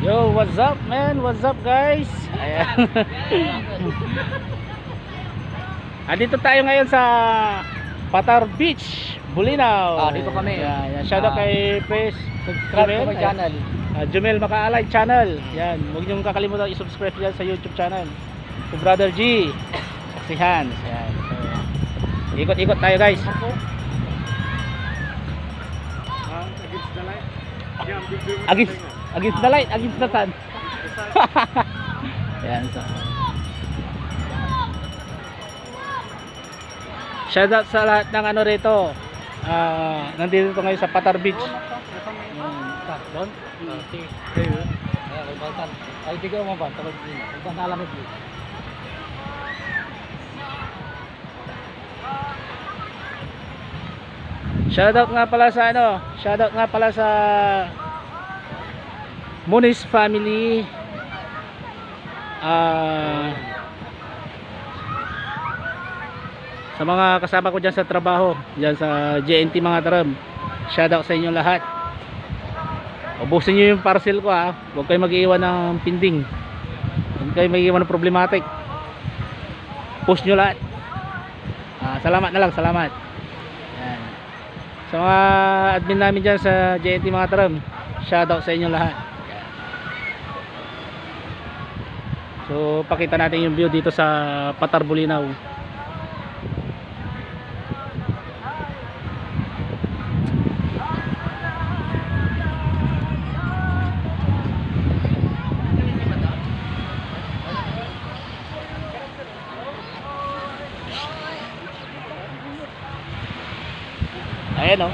Yo, what's up man? What's up guys? Ayan. Andito tayo ngayon sa Patar Beach, Bulinaw. Dito kami. Yan. Shoutout kay Pres. Subscribe to my channel. Jumel Makaalay channel. Yan, huwag niyong kakalimutan i-subscribe diyan sa YouTube channel. Si Brother G. Si Hans. Yan. So, ikot-ikot tayo guys. Against the light, against the sun. Yan. So. Shoutout sa lahat ng ano rito. Nandito ngayon sa Patar Beach. Doon? Ay, tigaw mo ba? Tapos din. Ito na alam mo. Shoutout nga pala sa ano? Shoutout nga pala sa Munis family. Sa mga kasama ko dyan sa trabaho, dyan sa JNT mga taram, shoutout sa inyo lahat. Ubusin nyo yung parcel ko ha. Huwag kayo mag-iwan ng pending. Huwag kayo mag-iwan ng problematic. Push nyo lahat. Salamat na lang, salamat. Yan. Sa mga admin namin dyan sa JNT mga taram, shoutout sa inyo lahat. Yan. So pakita natin yung view dito sa Patar Bulinaw. Ayan o,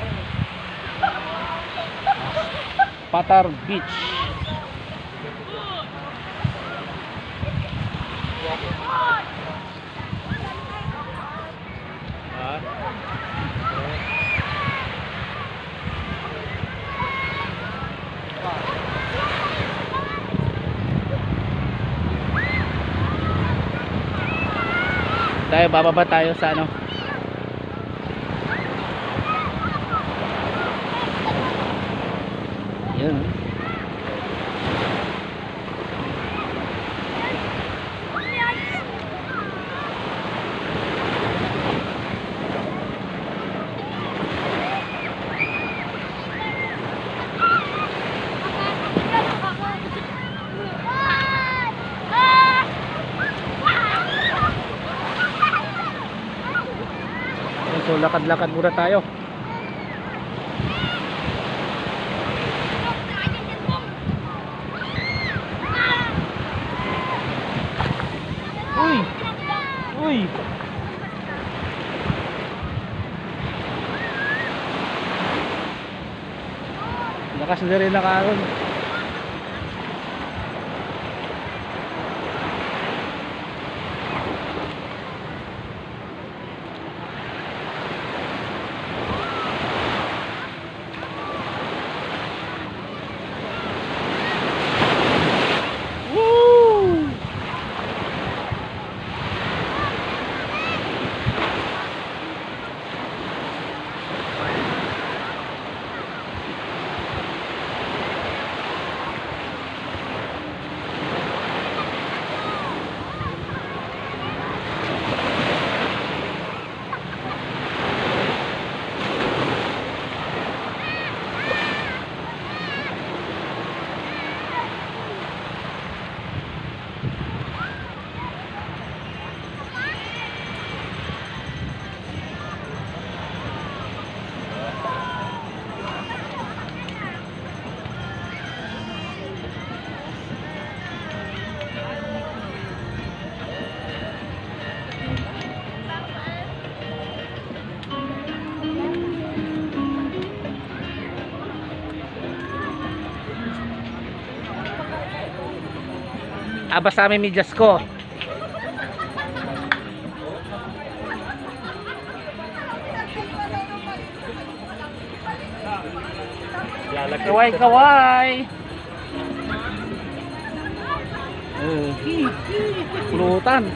Patar Beach. Tayo, bababa tayo sa ano, yun. So lakad-lakad muna tayo. Uy! Uy! Lakas na rin nakaroon. Basta may medyas ko. Kaway kaway. Pulutan.